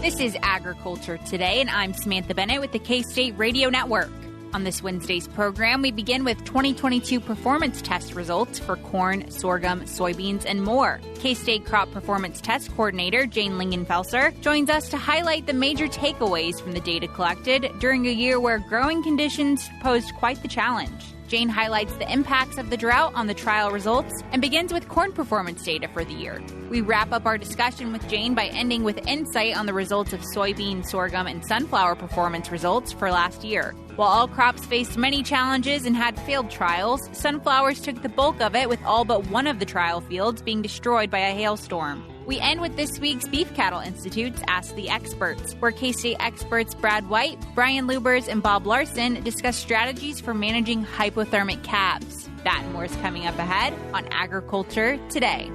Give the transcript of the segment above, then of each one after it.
This is Agriculture Today, and I'm Samantha Bennett with the K-State Radio Network. On this Wednesday's program, we begin with 2022 performance test results for corn, sorghum, soybeans, and more. K-State Crop Performance Test Coordinator Jane Lingenfelser joins us to highlight the major takeaways from the data collected during a year where growing conditions posed quite the challenge. Jane highlights the impacts of the drought on the trial results and begins with corn performance data for the year. We wrap up our discussion with Jane by ending with insight on the results of soybean, sorghum, and sunflower performance results for last year. While all crops faced many challenges and had failed trials, sunflowers took the bulk of it, with all but one of the trial fields being destroyed by a hailstorm. We end with this week's Beef Cattle Institute's Ask the Experts, where K-State experts Brad White, Brian Lubbers, and Bob Larson discuss strategies for managing hypothermic calves. That and more is coming up ahead on Agriculture Today.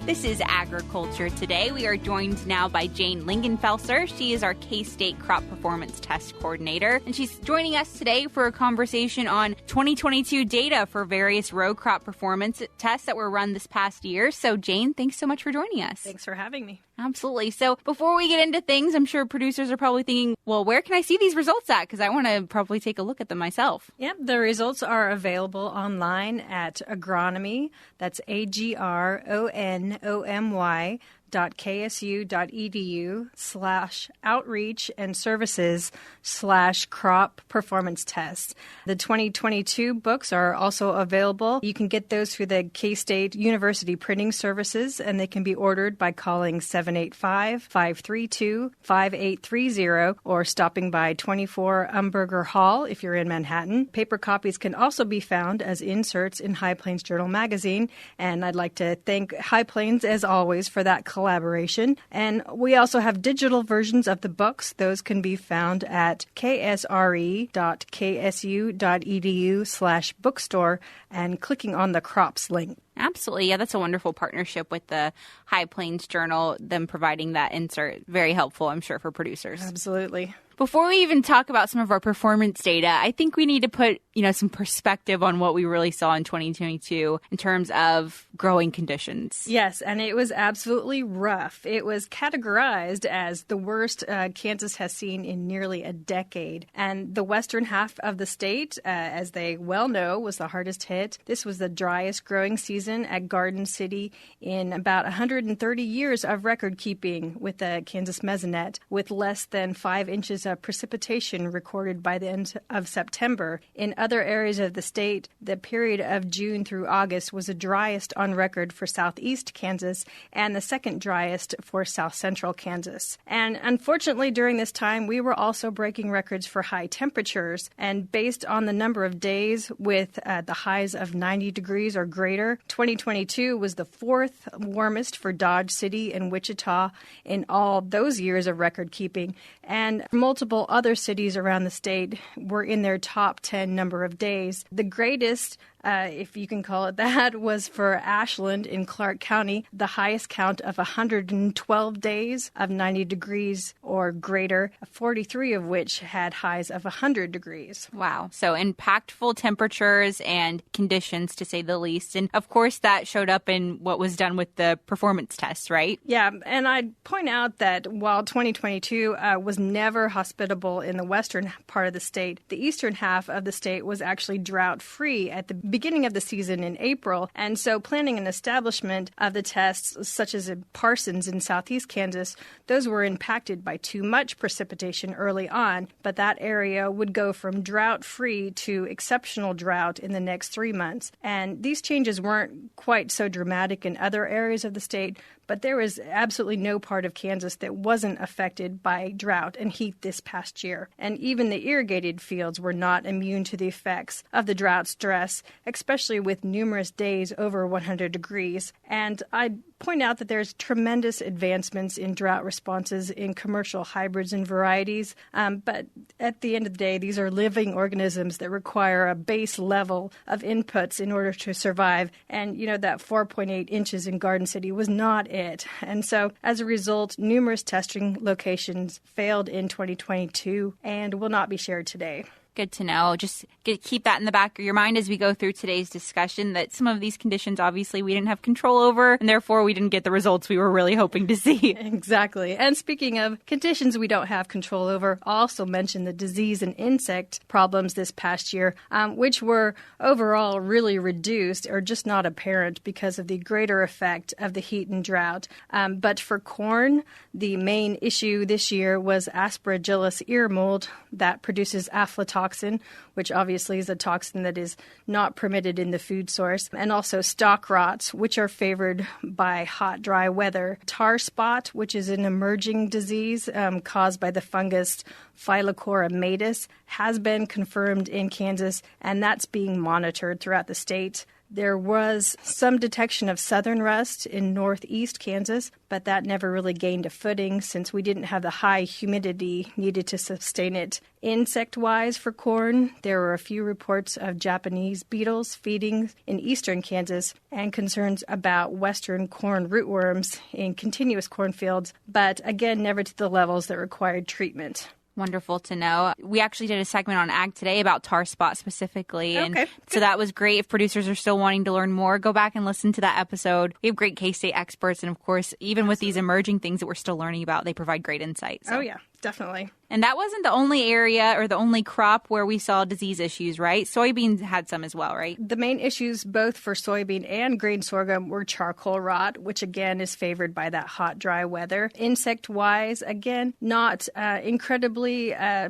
This is Agriculture Today. We are joined now by Jane Lingenfelser. She is our K-State Crop Performance Test Coordinator, and she's joining us today for a conversation on 2022 data for various row crop performance tests that were run this past year. So, Jane, thanks so much for joining us. Thanks for having me. Absolutely. So before we get into things, I'm sure producers are probably thinking, well, where can I see these results at? Because I want to probably take a look at them myself. Yep, the results are available online at agronomy. That's agronomy.ksu.edu/outreach and services/crop performance test. The 2022 books are also available. You can get those through the K-State University Printing Services, and they can be ordered by calling 785-532-5830 or stopping by 24 Umberger Hall if you're in Manhattan. Paper copies can also be found as inserts in High Plains Journal magazine, and I'd like to thank High Plains, as always, for that collaboration. And we also have digital versions of the books. Those can be found at ksre.ksu.edu/bookstore and clicking on the crops link. Absolutely. Yeah, that's a wonderful partnership with the High Plains Journal, them providing that insert. Very helpful, I'm sure, for producers. Absolutely. Before we even talk about some of our performance data, I think we need to put, some perspective on what we really saw in 2022 in terms of growing conditions. Yes, and it was absolutely rough. It was categorized as the worst Kansas has seen in nearly a decade. And the western half of the state, as they well know, was the hardest hit. This was the driest growing season at Garden City in about 130 years of record keeping with the Kansas Mesonet, with less than 5 inches of precipitation recorded by the end of September. In other areas of the state, the period of June through August was the driest on record for southeast Kansas and the second driest for south central Kansas. And unfortunately, during this time, we were also breaking records for high temperatures. And based on the number of days with the highs of 90 degrees or greater, 2022 was the fourth warmest for Dodge City and Wichita in all those years of record keeping. And multiple other cities around the state were in their top 10 number of days. The greatest, if you can call it that, was for Ashland in Clark County, the highest count of 112 days of 90 degrees or greater, 43 of which had highs of 100 degrees. Wow. So impactful temperatures and conditions, to say the least. And of course, that showed up in what was done with the performance tests, right? Yeah. And I'd point out that while 2022 was never hospitable in the western part of the state, the eastern half of the state was actually drought-free at the beginning of the season in April. And so planning an establishment of the tests, such as in Parsons in southeast Kansas, those were impacted by too much precipitation early on. But that area would go from drought-free to exceptional drought in the next 3 months. And these changes weren't quite so dramatic in other areas of the state, but there was absolutely no part of Kansas that wasn't affected by drought and heat this past year. And even the irrigated fields were not immune to the effects of the drought stress, especially with numerous days over 100 degrees. And I'd point out that there's tremendous advancements in drought responses in commercial hybrids and varieties. But at the end of the day, these are living organisms that require a base level of inputs in order to survive. And, that 4.8 inches in Garden City was not it. And so as a result, numerous testing locations failed in 2022 and will not be shared today. Good to know. Just keep that in the back of your mind as we go through today's discussion, that some of these conditions, obviously, we didn't have control over, and therefore we didn't get the results we were really hoping to see. Exactly. And speaking of conditions we don't have control over, I'll also mention the disease and insect problems this past year, which were overall really reduced or just not apparent because of the greater effect of the heat and drought. But for corn, the main issue this year was Aspergillus ear mold that produces aflatoxin, which obviously is a toxin that is not permitted in the food source, and also stalk rots, which are favored by hot, dry weather. Tar spot, which is an emerging disease caused by the fungus Phyllochora matus, has been confirmed in Kansas, and that's being monitored throughout the state. There was some detection of southern rust in northeast Kansas, but that never really gained a footing since we didn't have the high humidity needed to sustain it. Insect-wise for corn, there were a few reports of Japanese beetles feeding in eastern Kansas and concerns about western corn rootworms in continuous cornfields, but again, never to the levels that required treatment. Wonderful to know. We actually did a segment on Ag Today about tar spot specifically. And so that was great. If producers are still wanting to learn more, go back and listen to that episode. We have great K-State experts. And of course, even with these emerging things that we're still learning about, they provide great insights. Oh, yeah, definitely. And that wasn't the only area or the only crop where we saw disease issues, right? Soybeans had some as well, right? The main issues both for soybean and grain sorghum were charcoal rot, which again is favored by that hot, dry weather. Insect-wise, again, not incredibly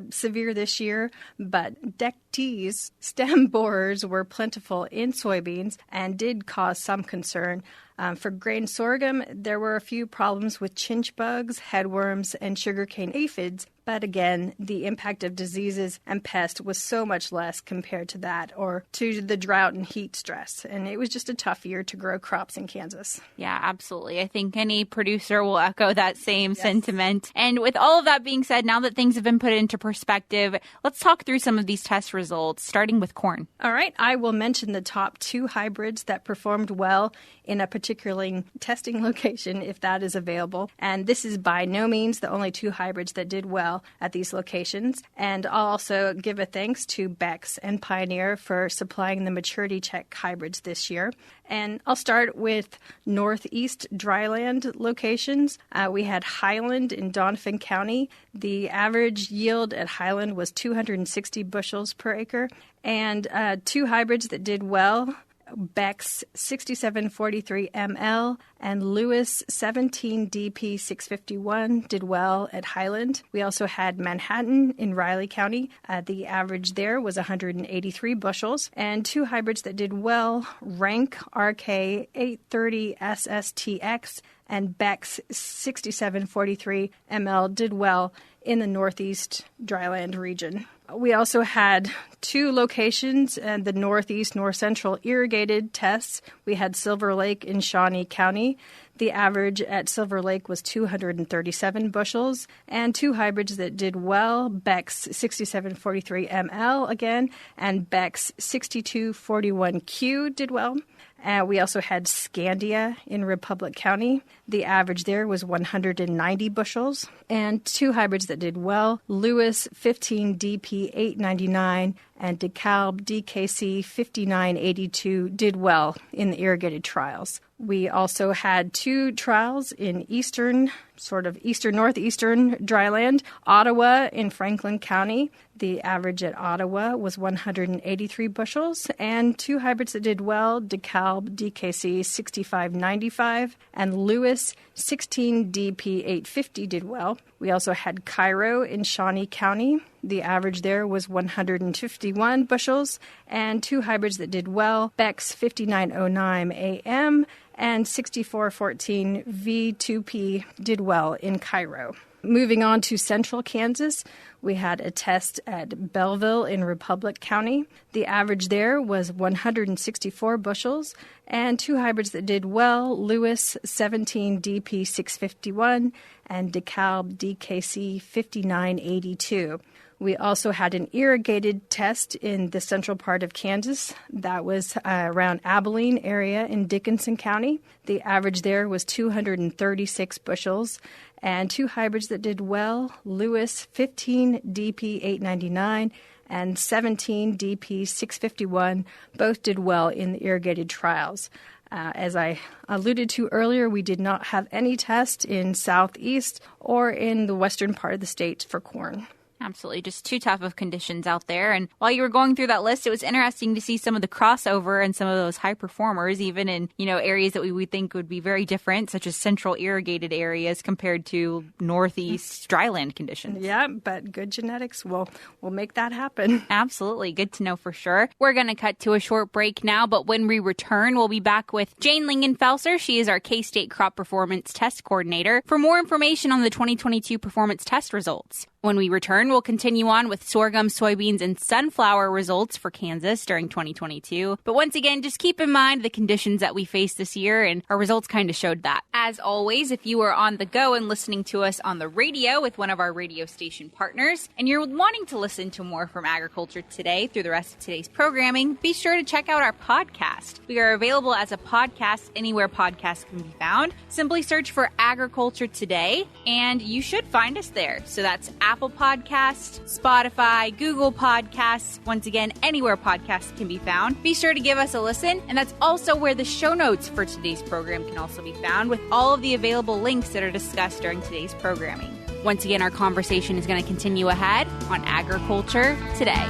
severe this year, but Dectees stem borers were plentiful in soybeans and did cause some concern. For grain sorghum, there were a few problems with chinch bugs, headworms, and sugarcane aphids. But again, the impact of diseases and pests was so much less compared to that or to the drought and heat stress. And it was just a tough year to grow crops in Kansas. Yeah, absolutely. I think any producer will echo that same sentiment. And with all of that being said, now that things have been put into perspective, let's talk through some of these test results, starting with corn. All right. I will mention the top 2 hybrids that performed well in a particular testing location, if that is available. And this is by no means the only 2 hybrids that did well at these locations. And I'll also give a thanks to Bex and Pioneer for supplying the maturity check hybrids this year. And I'll start with northeast dryland locations. We had Highland in Doniphan County. The average yield at Highland was 260 bushels per acre. And 2 hybrids that did well, Bex 6743 ML and Lewis 17 DP 651 did well at Highland. We also had Manhattan in Riley County. The average there was 183 bushels. And 2 hybrids that did well, Rank RK 830 SSTX and Bex 6743 ML did well in the northeast dryland region. We also had 2 locations in the northeast, north central irrigated tests. We had Silver Lake in Shawnee County. The average at Silver Lake was 237 bushels, and 2 hybrids that did well, Bex 6743 ML again, and Bex 6241Q did well. We also had Scandia in Republic County. The average there was 190 bushels. And 2 hybrids that did well, Lewis 15 DP 899 and DeKalb DKC 5982 did well in the irrigated trials. We also had 2 trials in northeastern dryland. Ottawa in Franklin County. The average at Ottawa was 183 bushels. And 2 hybrids that did well, DeKalb DKC 6595 and Lewis 16 DP 850 did well. We also had Cairo in Shawnee County. The average there was 151 bushels. And 2 hybrids that did well, Bex 5909 AM and 6414 V2P did well in Cairo. Moving on to central Kansas, we had a test at Belleville in Republic County. The average there was 164 bushels, and two hybrids that did well, Lewis 17 DP 651 and DeKalb DKC 5982. We also had an irrigated test in the central part of Kansas. That was around Abilene area in Dickinson County. The average there was 236 bushels. And two hybrids that did well, Lewis 15 DP 899 and 17 DP 651, both did well in the irrigated trials. As I alluded to earlier, we did not have any test in southeast or in the western part of the state for corn. Absolutely. Just too tough of conditions out there. And while you were going through that list, it was interesting to see some of the crossover and some of those high performers, even in, areas that we would think would be very different, such as central irrigated areas compared to northeast dryland conditions. Yeah, but good genetics will make that happen. Absolutely. Good to know for sure. We're going to cut to a short break now, but when we return, we'll be back with Jane Lingenfelser. She is our K-State Crop Performance Test Coordinator for more information on the 2022 performance test results. When we return, we'll continue on with sorghum, soybeans, and sunflower results for Kansas during 2022. But once again, just keep in mind the conditions that we faced this year, and our results kind of showed that. As always, if you are on the go and listening to us on the radio with one of our radio station partners, and you're wanting to listen to more from Agriculture Today through the rest of today's programming, be sure to check out our podcast. We are available as a podcast anywhere podcasts can be found. Simply search for Agriculture Today, and you should find us there. So that's Apple Podcasts, Spotify, Google Podcasts, once again, anywhere podcasts can be found. Be sure to give us a listen, and that's also where the show notes for today's program can also be found with all of the available links that are discussed during today's programming. Once again, our conversation is going to continue ahead on Agriculture Today.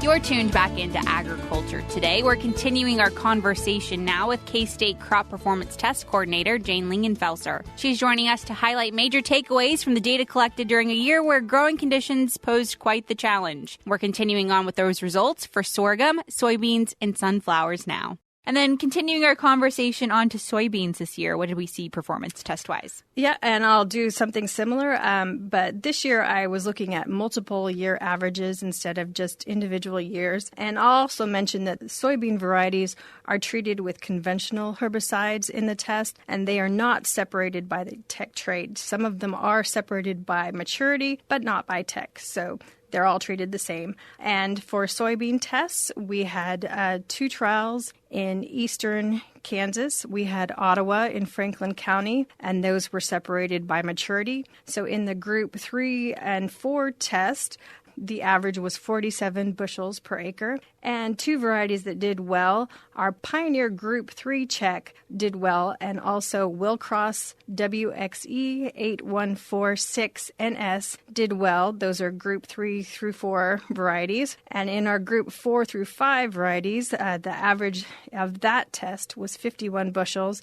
You're tuned back into Agriculture Today. We're continuing our conversation now with K-State Crop Performance Test Coordinator Jane Lingenfelser. She's joining us to highlight major takeaways from the data collected during a year where growing conditions posed quite the challenge. We're continuing on with those results for sorghum, soybeans, and sunflowers now. And then continuing our conversation on to soybeans this year, what did we see performance test-wise? Yeah, and I'll do something similar, but this year I was looking at multiple year averages instead of just individual years. And I'll also mention that soybean varieties are treated with conventional herbicides in the test, and they are not separated by the tech trait. Some of them are separated by maturity, but not by tech. So they're all treated the same. And for soybean tests, we had two trials in eastern Kansas. We had Ottawa in Franklin County, and those were separated by maturity. So in the group 3 and 4 test, the average was 47 bushels per acre. And two varieties that did well, our Pioneer Group 3 check did well, and also Willcross WXE 8146NS did well. Those are Group 3 through 4 varieties. And in our Group 4 through 5 varieties, the average of that test was 51 bushels.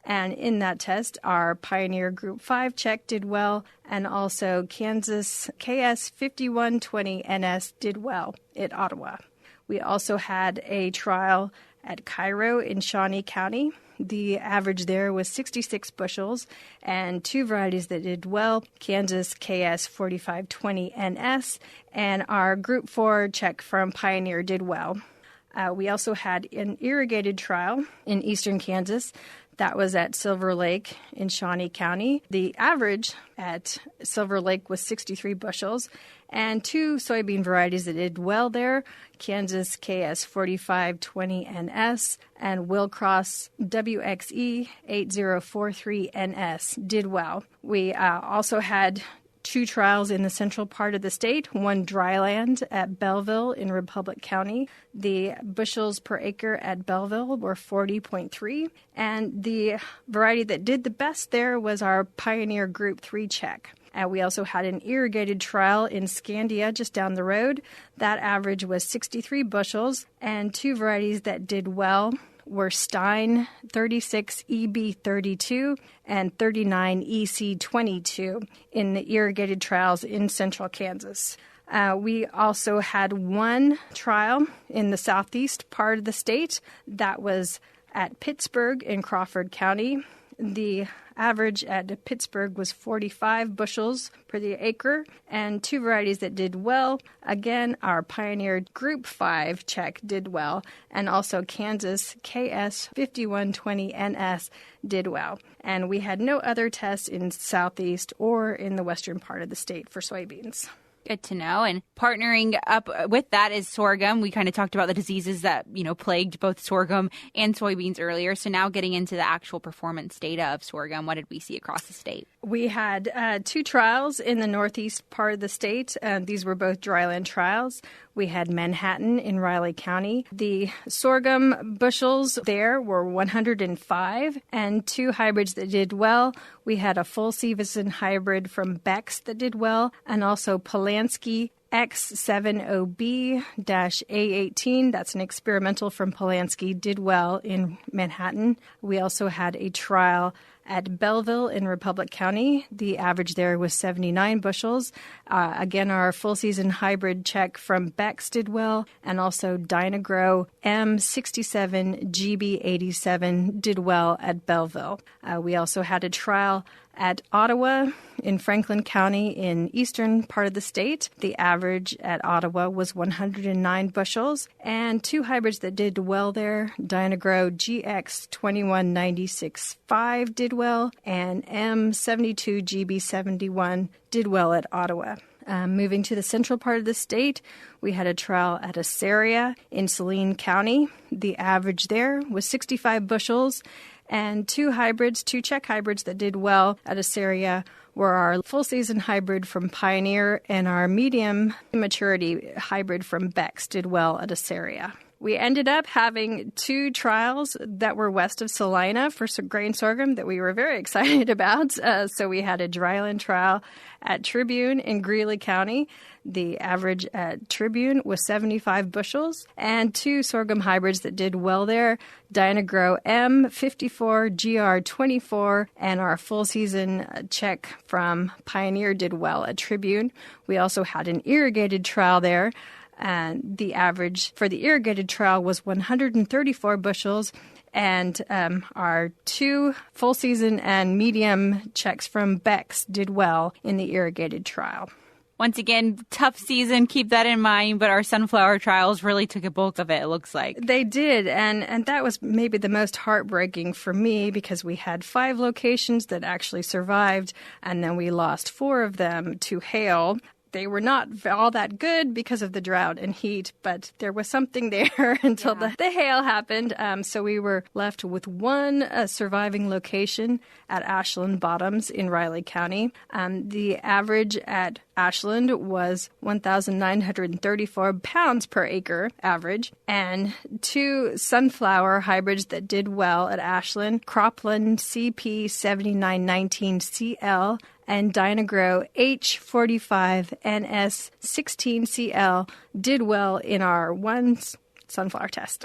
And in that test, our Pioneer Group 5 check did well, and also Kansas KS 5120NS did well at Ottawa. We also had a trial at Cairo in Shawnee County. The average there was 66 bushels, and two varieties that did well, Kansas KS 4520NS, and our Group 4 check from Pioneer did well. We also had an irrigated trial in eastern Kansas. That was at Silver Lake in Shawnee County. The average at Silver Lake was 63 bushels, and two soybean varieties that did well there, Kansas KS 4520NS and Willcross WXE 8043NS did well. We also had 2 trials in the central part of the state, one dryland at Belleville in Republic County. The bushels per acre at Belleville were 40.3, and the variety that did the best there was our Pioneer Group 3 check. We also had an irrigated trial in Scandia just down the road. That average was 63 bushels, and 2 varieties that did well were Stein 36 EB32 and 39 EC22 in the irrigated trials in central Kansas. We also had one trial in the southeast part of the state that was at Pittsburgh in Crawford County. The average at Pittsburgh was 45 bushels per the acre, and 2 varieties that did well. Again, our Pioneer Group 5 check did well, and also Kansas KS 5120NS did well. And we had no other tests in southeast or in the western part of the state for soybeans. Good to know. And partnering up with that is sorghum. We kind of talked about the diseases that, plagued both sorghum and soybeans earlier. So now getting into the actual performance data of sorghum, what did we see across the state? We had 2 trials in the northeast part of the state. These were both dryland trials. We had Manhattan in Riley County. The sorghum bushels there were 105, and 2 hybrids that did well. We had a full season hybrid from Beck's that did well, and also Polanski X70B-A18. That's an experimental from Polanski, did well in Manhattan. We also had a trial at Belleville in Republic County. The average there was 79 bushels. Again, our full season hybrid check from Beck's did well, and also Dynagrow M67GB87 did well at Belleville. We also had a trial at Ottawa in Franklin County in eastern part of the state. The average at Ottawa was 109 bushels, and 2 hybrids that did well there, Dynagrow GX21965 did well, and M72GB71 did well at Ottawa. Moving to the central part of the state, we had a trial at Assaria in Saline County. The average there was 65 bushels, and 2 check hybrids that did well at Assaria were our full season hybrid from Pioneer and our medium maturity hybrid from Beck's did well at Assaria. We ended up having 2 trials that were west of Salina for grain sorghum that we were very excited about. So we had a dryland trial at Tribune in Greeley County. The average at Tribune was 75 bushels, and 2 sorghum hybrids that did well there, Dynagrow M54GR24, and our full season check from Pioneer did well at Tribune. We also had an irrigated trial there. And the average for the irrigated trial was 134 bushels, and our 2 full season and medium checks from Beck's did well in the irrigated trial. Once again, tough season, keep that in mind, but our sunflower trials really took a bulk of it looks like. They did, and that was maybe the most heartbreaking for me because we had 5 locations that actually survived, and then we lost 4 of them to hail. They were not all that good because of the drought and heat, but there was something there until the hail happened. So we were left with 1 surviving location at Ashland Bottoms in Riley County. The average at Ashland was 1,934 pounds per acre average, and 2 sunflower hybrids that did well at Ashland, Cropland CP7919CL and Dynagrow H45NS16CL did well in our 1 sunflower test.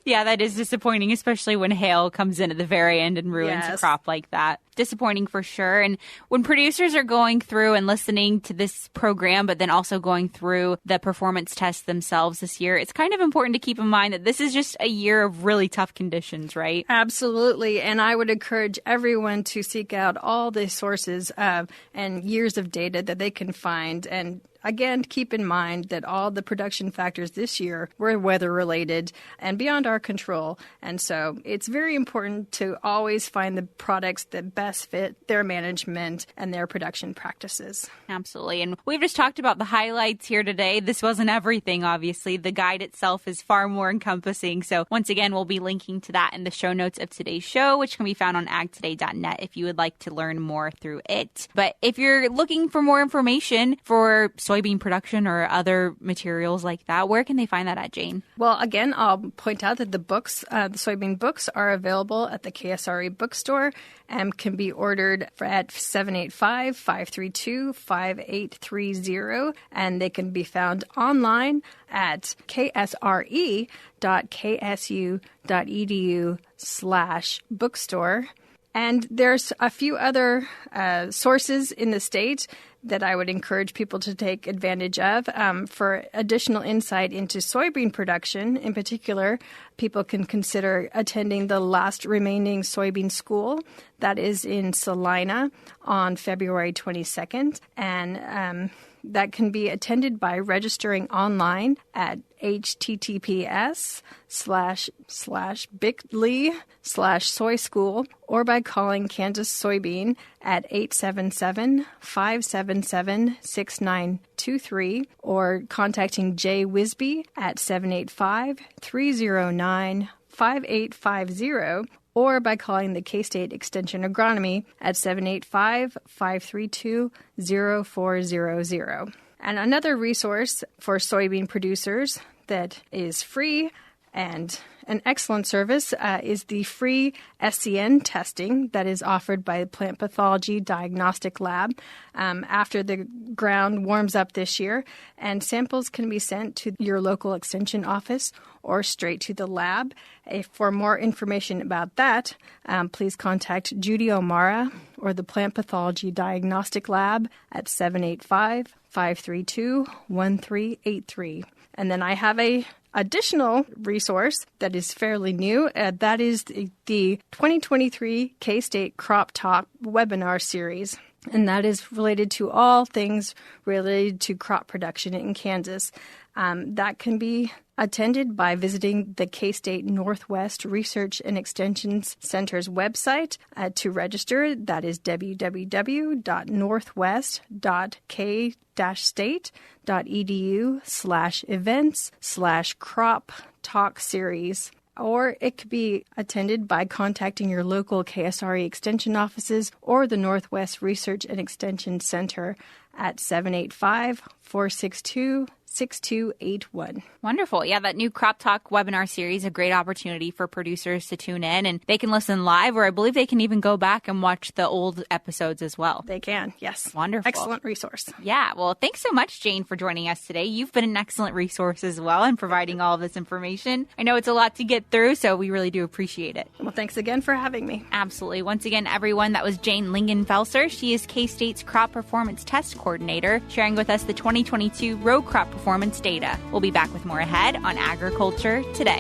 Yeah, that is disappointing, especially when hail comes in at the very end and ruins a crop like that. Disappointing for sure. And when producers are going through and listening to this program, but then also going through the performance tests themselves this year, it's kind of important to keep in mind that this is just a year of really tough conditions, right? Absolutely. And I would encourage everyone to seek out all the sources and years of data that they can find. And again, keep in mind that all the production factors this year were weather-related and beyond our control. And so it's very important to always find the products that best fit their management and their production practices. Absolutely. And we've just talked about the highlights here today. This wasn't everything, obviously. The guide itself is far more encompassing. So once again, we'll be linking to that in the show notes of today's show, which can be found on agtoday.net if you would like to learn more through it. But if you're looking for more information for soybean production or other materials like that, where can they find that at, Jane? Well, again, I'll point out that the books, the soybean books, are available at the KSRE bookstore and can be ordered at 785-532-5830. And they can be found online at ksre.ksu.edu/bookstore. And there's a few other sources in the state that I would encourage people to take advantage of. For additional insight into soybean production, in particular, people can consider attending the last remaining soybean school that is in Salina on February 22nd. And that can be attended by registering online at https://bit.ly/soy-school or by calling Kansas Soybean at 877-577-6923 or contacting Jay Wisby at 785-309-5850 or by calling the K-State Extension Agronomy at 785-532-0400. And another resource for soybean producers that is free and an excellent service is the free SCN testing that is offered by the Plant Pathology Diagnostic Lab after the ground warms up this year. And samples can be sent to your local extension office or straight to the lab. For more information about that, please contact Judy O'Mara or the Plant Pathology Diagnostic Lab at 785-532-1383. And then I have a additional resource that is fairly new. That is the 2023 K-State Crop Talk webinar series. And that is related to all things related to crop production in Kansas. That can be attended by visiting the K-State Northwest Research and Extension Center's website to register. That is www.northwest.k-state.edu/events/crop talk series. Or it could be attended by contacting your local KSRE Extension offices or the Northwest Research and Extension Center at 785-462-6281. Wonderful. Yeah, that new Crop Talk webinar series, a great opportunity for producers to tune in, and they can listen live, or I believe they can even go back and watch the old episodes as well. They can, yes. Wonderful. Excellent resource. Yeah, well, thanks so much, Jane, for joining us today. You've been an excellent resource as well in providing all of this information. I know it's a lot to get through, so we really do appreciate it. Well, thanks again for having me. Absolutely. Once again, everyone, that was Jane Lingenfelser. She is K-State's Crop Performance Test Coordinator, sharing with us the 2022 row crop performance data. We'll be back with more ahead on Agriculture Today.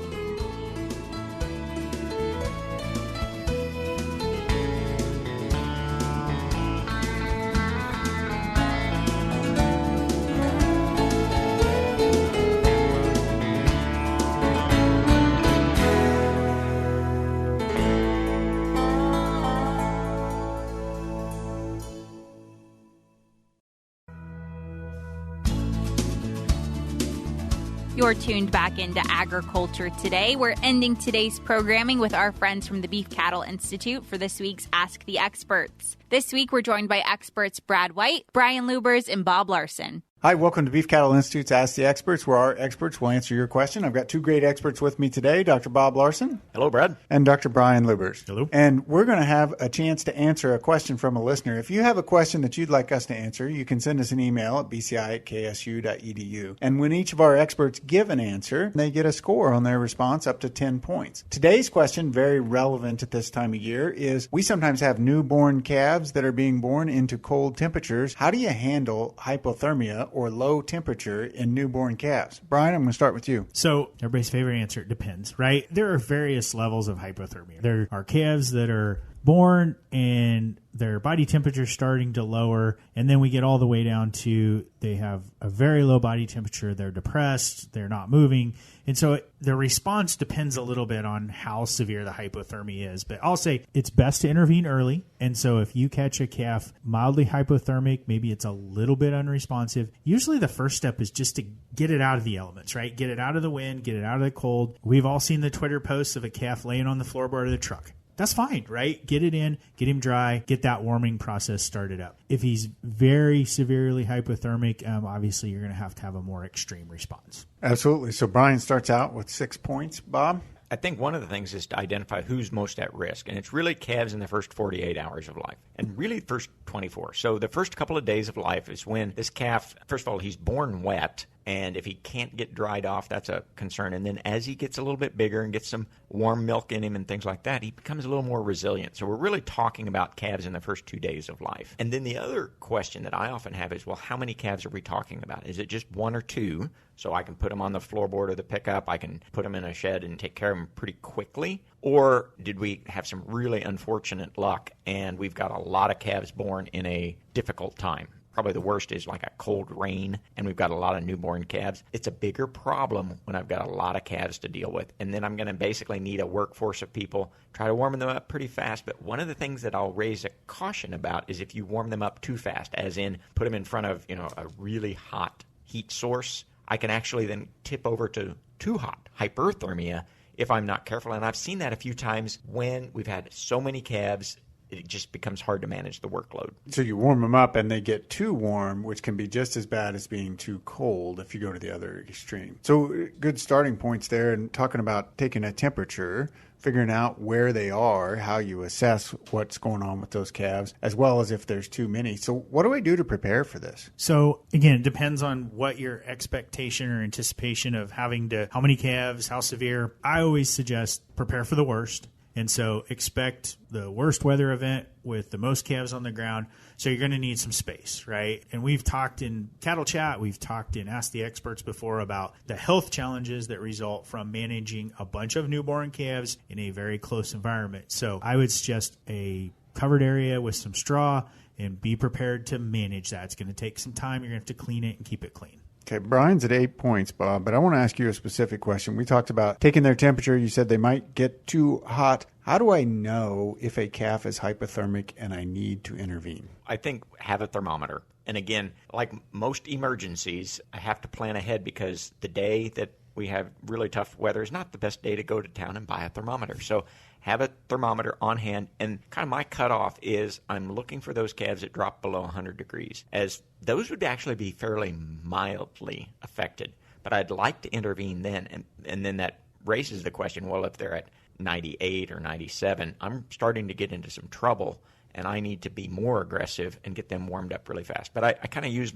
You're tuned back into Agriculture Today. We're ending today's programming with our friends from the Beef Cattle Institute for this week's Ask the Experts. This week, we're joined by experts Brad White, Brian Lubbers, and Bob Larson. Hi, welcome to Beef Cattle Institute's Ask the Experts, where our experts will answer your question. I've got two great experts with me today, Dr. Bob Larson. Hello, Brad. And Dr. Brian Lubbers. Hello. And we're going to have a chance to answer a question from a listener. If you have a question that you'd like us to answer, you can send us an email at bci@ksu.edu. And when each of our experts give an answer, they get a score on their response up to 10 points. Today's question, very relevant at this time of year, is we sometimes have newborn calves that are being born into cold temperatures. How do you handle hypothermia or low temperature in newborn calves? Brian, I'm going to start with you. So everybody's favorite answer, it depends, right? There are various levels of hypothermia. There are calves that are born and their body temperature starting to lower, and then we get all the way down to they have a very low body temperature, they're depressed, they're not moving. And so the response depends a little bit on how severe the hypothermia is. But I'll say it's best to intervene early. And so if you catch a calf mildly hypothermic, maybe it's a little bit unresponsive, usually the first step is just to get it out of the elements, right? Get it out of the wind, get it out of the cold. We've all seen the Twitter posts of a calf laying on the floorboard of the truck. That's fine, right? Get it in, get him dry, get that warming process started up. If he's very severely hypothermic, obviously you're going to have a more extreme response. Absolutely. So Brian starts out with 6 points. Bob? I think one of the things is to identify who's most at risk, and it's really calves in the first 48 hours of life, and really the first 24. So the first couple of days of life is when this calf, first of all, he's born wet, and if he can't get dried off, that's a concern. And then as he gets a little bit bigger and gets some warm milk in him and things like that, he becomes a little more resilient. So we're really talking about calves in the first 2 days of life. And then the other question that I often have is, well, how many calves are we talking about? Is it just 1 or 2? So I can put them on the floorboard of the pickup, I can put them in a shed and take care of them pretty quickly? Or did we have some really unfortunate luck and we've got a lot of calves born in a difficult time? Probably the worst is like a cold rain, and we've got a lot of newborn calves. It's a bigger problem when I've got a lot of calves to deal with. And then I'm going to basically need a workforce of people, try to warm them up pretty fast. But one of the things that I'll raise a caution about is if you warm them up too fast, as in put them in front of, a really hot heat source, I can actually then tip over to too hot hyperthermia if I'm not careful. And I've seen that a few times when we've had so many calves, it just becomes hard to manage the workload. So you warm them up and they get too warm, which can be just as bad as being too cold if you go to the other extreme. So good starting points there, and talking about taking a temperature, figuring out where they are, how you assess what's going on with those calves, as well as if there's too many. So what do I do to prepare for this? So again, it depends on what your expectation or anticipation of having to, how many calves, how severe. I always suggest prepare for the worst. And so expect the worst weather event with the most calves on the ground. So you're going to need some space, right? And we've talked in Cattle Chat, we've talked in Ask the Experts before about the health challenges that result from managing a bunch of newborn calves in a very close environment. So I would suggest a covered area with some straw and be prepared to manage that. It's going to take some time. You're going to have to clean it and keep it clean. Okay, Brian's at 8 points, Bob, but I want to ask you a specific question. We talked about taking their temperature. You said they might get too hot. How do I know if a calf is hypothermic and I need to intervene? I think have a thermometer. And again, like most emergencies, I have to plan ahead because the day that we have really tough weather is not the best day to go to town and buy a thermometer. So have a thermometer on hand, and kind of my cutoff is I'm looking for those calves that drop below 100 degrees, as those would actually be fairly mildly affected. But I'd like to intervene then, and then that raises the question, well, if they're at 98 or 97, I'm starting to get into some trouble, and I need to be more aggressive and get them warmed up really fast. But I kind of use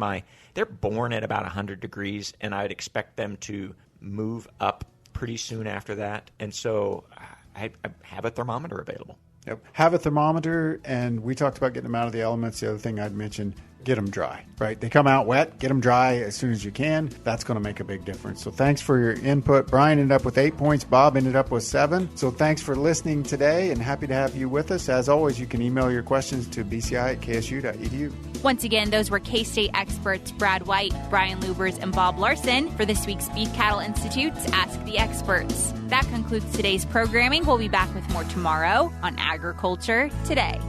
they're born at about 100 degrees, and I'd expect them to move up pretty soon after that. And so I have a thermometer available. Yep. Have a thermometer, and we talked about getting them out of the elements. The other thing I'd mention, get them dry, right? They come out wet, get them dry as soon as you can. That's going to make a big difference. So thanks for your input. Brian ended up with 8 points. Bob ended up with 7. So thanks for listening today, and happy to have you with us. As always, you can email your questions to bci@ksu.edu. Once again, those were K-State experts Brad White, Brian Lubbers, and Bob Larson for this week's Beef Cattle Institute's Ask the Experts. That concludes today's programming. We'll be back with more tomorrow on Agriculture Today.